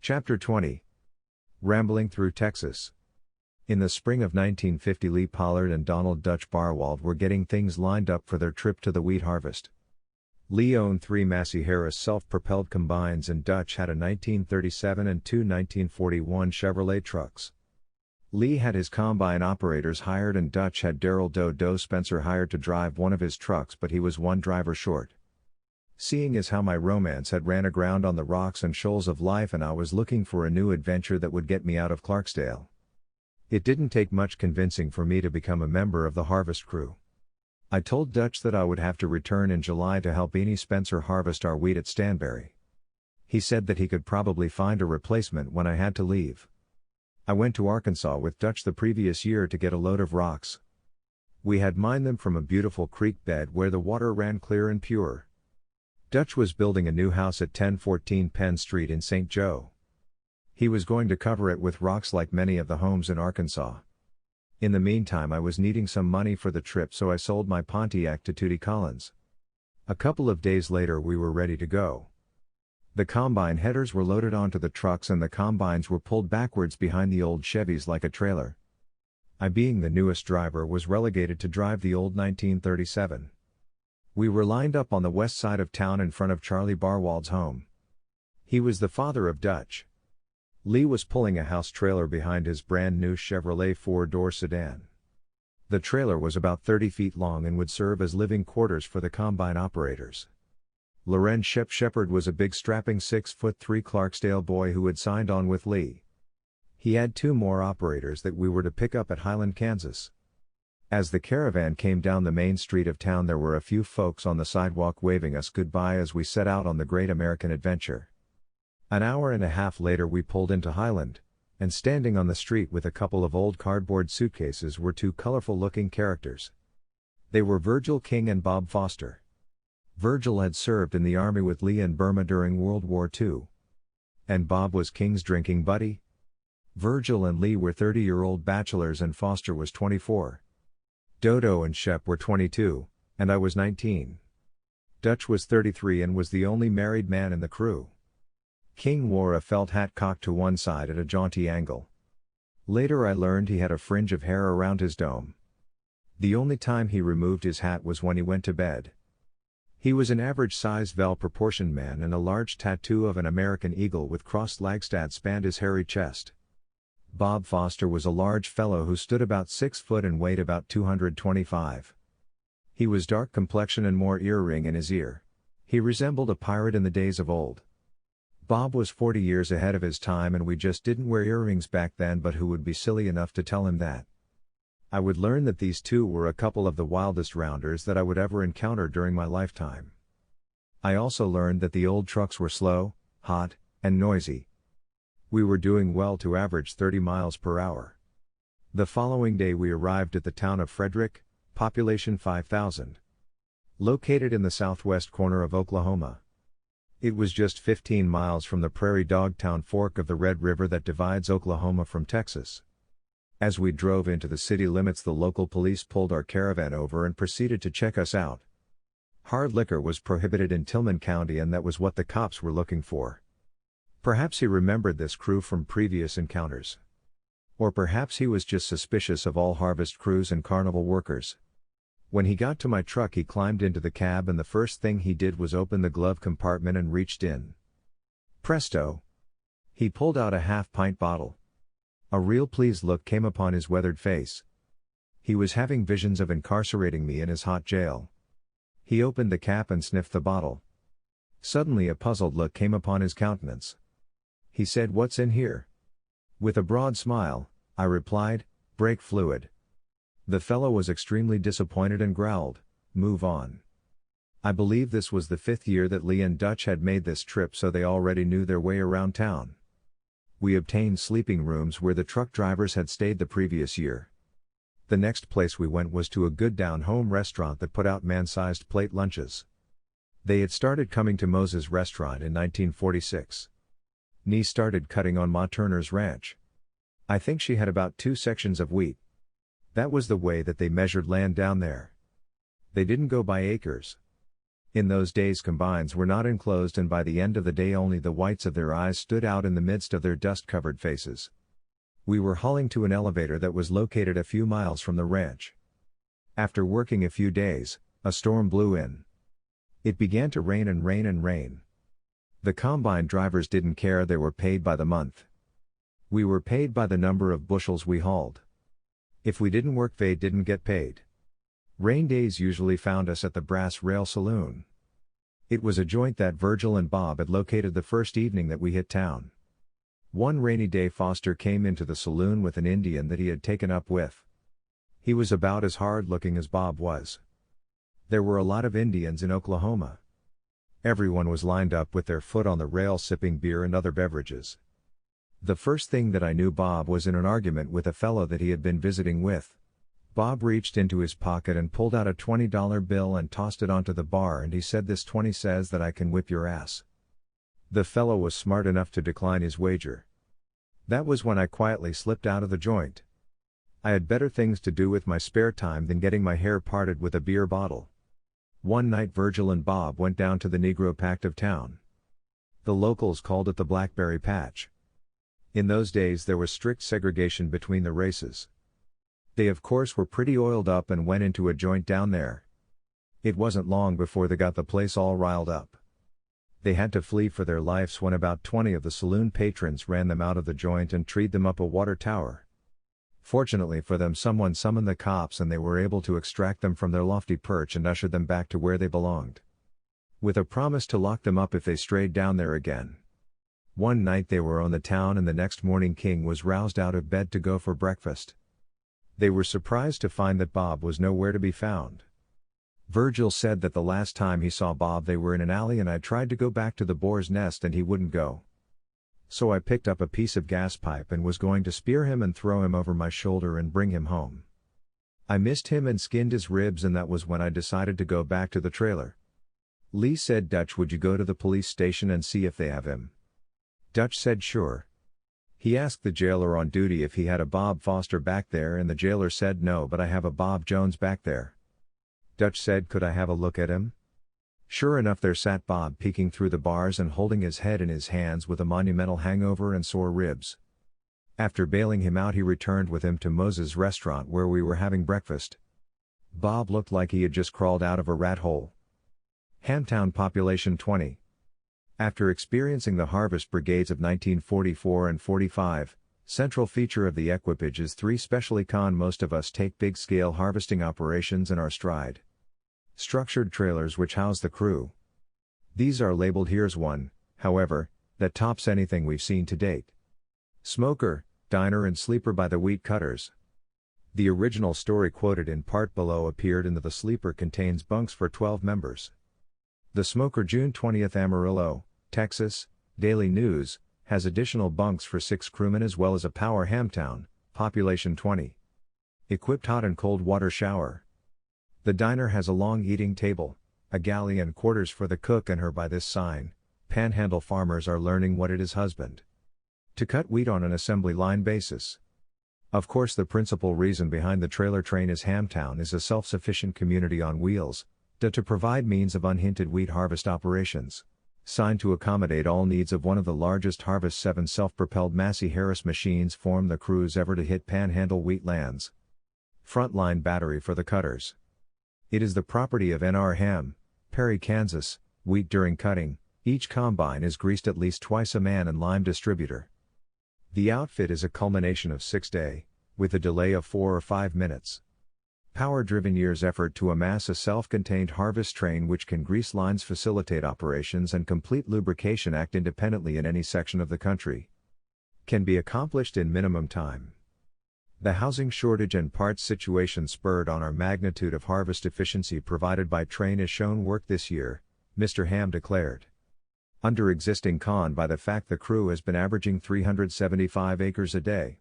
Chapter 20. Rambling Through Texas. In the spring of 1950, Lee Pollard and Donald Dutch Barwald were getting things lined up for their trip to the wheat harvest. Lee owned 3 Massey Harris self-propelled combines and Dutch had a 1937 and 2 1941 Chevrolet trucks. Lee had his combine operators hired and Dutch had Darrell Doe Spencer hired to drive one of his trucks, but he was one driver short. Seeing as how my romance had ran aground on the rocks and shoals of life and I was looking for a new adventure that would get me out of Clarksdale. It didn't take much convincing for me to become a member of the harvest crew. I told Dutch that I would have to return in July to help Spencer harvest our wheat at Stanberry. He said that he could probably find a replacement when I had to leave. I went to Arkansas with Dutch the previous year to get a load of rocks. We had mined them from a beautiful creek bed where the water ran clear and pure. Dutch was building a new house at 1014 Penn Street in St. Joe. He was going to cover it with rocks like many of the homes in Arkansas. In the meantime, I was needing some money for the trip, so I sold my Pontiac to Tootie Collins. A couple of days later we were ready to go. The combine headers were loaded onto the trucks and the combines were pulled backwards behind the old Chevys like a trailer. I, being the newest driver, was relegated to drive the old 1937. We were lined up on the west side of town in front of Charlie Barwald's home. He was the father of Dutch. Lee was pulling a house trailer behind his brand new Chevrolet 4-door sedan. The trailer was about 30 feet long and would serve as living quarters for the combine operators. Lorenz Shepard was a big strapping 6'3" Clarksdale boy who had signed on with Lee. He had 2 more operators that we were to pick up at Highland, Kansas. As the caravan came down the main street of town, there were a few folks on the sidewalk waving us goodbye as we set out on the great American adventure. An hour and a half later we pulled into Highland, and standing on the street with a couple of old cardboard suitcases were 2 colorful-looking characters. They were Virgil King and Bob Foster. Virgil had served in the army with Lee in Burma during World War II. And Bob was King's drinking buddy. Virgil and Lee were 30-year-old bachelors and Foster was 24. Dodo and Shep were 22, and I was 19. Dutch was 33 and was the only married man in the crew. King wore a felt hat cocked to one side at a jaunty angle. Later I learned he had a fringe of hair around his dome. The only time he removed his hat was when he went to bed. He was an average-sized, well-proportioned man, and a large tattoo of an American eagle with crossed Lagstad spanned his hairy chest. Bob Foster was a large fellow who stood about 6 foot and weighed about 225. He was dark complexion and wore earring in his ear. He resembled a pirate in the days of old. Bob was 40 years ahead of his time and we just didn't wear earrings back then, but who would be silly enough to tell him that? I would learn that these 2 were a couple of the wildest rounders that I would ever encounter during my lifetime. I also learned that the old trucks were slow, hot, and noisy. We were doing well to average 30 miles per hour. The following day we arrived at the town of Frederick, population 5,000. Located in the southwest corner of Oklahoma. It was just 15 miles from the Prairie Dog Town fork of the Red River that divides Oklahoma from Texas. As we drove into the city limits, the local police pulled our caravan over and proceeded to check us out. Hard liquor was prohibited in Tillman County and that was what the cops were looking for. Perhaps he remembered this crew from previous encounters. Or perhaps he was just suspicious of all harvest crews and carnival workers. When he got to my truck, he climbed into the cab and the first thing he did was open the glove compartment and reached in. Presto! He pulled out a half-pint bottle. A real pleased look came upon his weathered face. He was having visions of incarcerating me in his hot jail. He opened the cap and sniffed the bottle. Suddenly a puzzled look came upon his countenance. He said, "What's in here?" With a broad smile, I replied, "Brake fluid." The fellow was extremely disappointed and growled, "Move on." I believe this was the 5th year that Lee and Dutch had made this trip, so they already knew their way around town. We obtained sleeping rooms where the truck drivers had stayed the previous year. The next place we went was to a good down-home restaurant that put out man-sized plate lunches. They had started coming to Moses' restaurant in 1946. Nee started cutting on Ma Turner's ranch. I think she had about 2 sections of wheat. That was the way that they measured land down there. They didn't go by acres. In those days combines were not enclosed, and by the end of the day only the whites of their eyes stood out in the midst of their dust-covered faces. We were hauling to an elevator that was located a few miles from the ranch. After working a few days, a storm blew in. It began to rain and rain and rain. The combine drivers didn't care, they were paid by the month. We were paid by the number of bushels we hauled. If we didn't work, they didn't get paid. Rain days usually found us at the Brass Rail Saloon. It was a joint that Virgil and Bob had located the first evening that we hit town. One rainy day Foster came into the saloon with an Indian that he had taken up with. He was about as hard-looking as Bob was. There were a lot of Indians in Oklahoma. Everyone was lined up with their foot on the rail sipping beer and other beverages. The first thing that I knew, Bob was in an argument with a fellow that he had been visiting with. Bob reached into his pocket and pulled out a $20 bill and tossed it onto the bar, and he said, "This 20 says that I can whip your ass." The fellow was smart enough to decline his wager. That was when I quietly slipped out of the joint. I had better things to do with my spare time than getting my hair parted with a beer bottle. One night Virgil and Bob went down to the Negro Pact of town. The locals called it the Blackberry Patch. In those days there was strict segregation between the races. They of course were pretty oiled up and went into a joint down there. It wasn't long before they got the place all riled up. They had to flee for their lives when about 20 of the saloon patrons ran them out of the joint and treed them up a water tower. Fortunately for them, someone summoned the cops and they were able to extract them from their lofty perch and usher them back to where they belonged, with a promise to lock them up if they strayed down there again. One night they were on the town, and the next morning King was roused out of bed to go for breakfast. They were surprised to find that Bob was nowhere to be found. Virgil said that the last time he saw Bob they were in an alley, and I tried to go back to the boar's nest and he wouldn't go. So I picked up a piece of gas pipe and was going to spear him and throw him over my shoulder and bring him home. I missed him and skinned his ribs, and that was when I decided to go back to the trailer. Lee said, "Dutch, would you go to the police station and see if they have him?" Dutch said sure. He asked the jailer on duty if he had a Bob Foster back there, and the jailer said no, but I have a Bob Jones back there. Dutch said, "Could I have a look at him?" Sure enough, there sat Bob peeking through the bars and holding his head in his hands with a monumental hangover and sore ribs. After bailing him out, he returned with him to Moses' restaurant where we were having breakfast. Bob looked like he had just crawled out of a rat hole. Hamtown, population 20. After experiencing the harvest brigades of 1944 and 45, central feature of the equipage is 3 specially con. Most of us take big-scale harvesting operations in our stride. Structured trailers which house the crew. These are labeled "Here's one," however, that tops anything we've seen to date. Smoker, diner and sleeper by the wheat cutters. The original story quoted in part below appeared in the Sleeper contains bunks for 12 members. The Smoker, June 20th, Amarillo, Texas, Daily News, has additional bunks for 6 crewmen as well as a power. Hamtown, population 20. Equipped hot and cold water shower. The diner has a long eating table, a galley and quarters for the cook and her. By this sign, Panhandle farmers are learning what it is husband to cut wheat on an assembly line basis. Of course, the principal reason behind the trailer train is Hamtown is a self-sufficient community on wheels, to provide means of unhindered wheat harvest operations. Signed to accommodate all needs of one of the largest harvests. 7 self-propelled Massey Harris machines form the crews ever to hit Panhandle wheat lands. Frontline battery for the cutters. It is the property of N.R. Ham, Perry, Kansas. Wheat during cutting, each combine is greased at least twice a man and lime distributor. The outfit is a culmination of 6-day, with a delay of 4 or 5 minutes. Power-driven years effort to amass a self-contained harvest train which can grease lines, facilitate operations and complete lubrication, act independently in any section of the country. Can be accomplished in minimum time. The housing shortage and parts situation spurred on our magnitude of harvest efficiency provided by train has shown work this year, Mr. Ham declared. Under existing con by the fact the crew has been averaging 375 acres a day.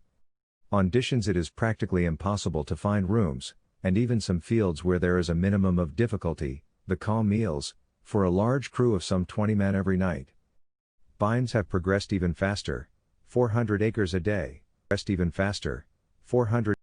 On conditions it is practically impossible to find rooms, and even some fields where there is a minimum of difficulty, the calm meals, for a large crew of some 20 men every night. Bines have progressed even faster, 400 acres a day, progressed even faster, 400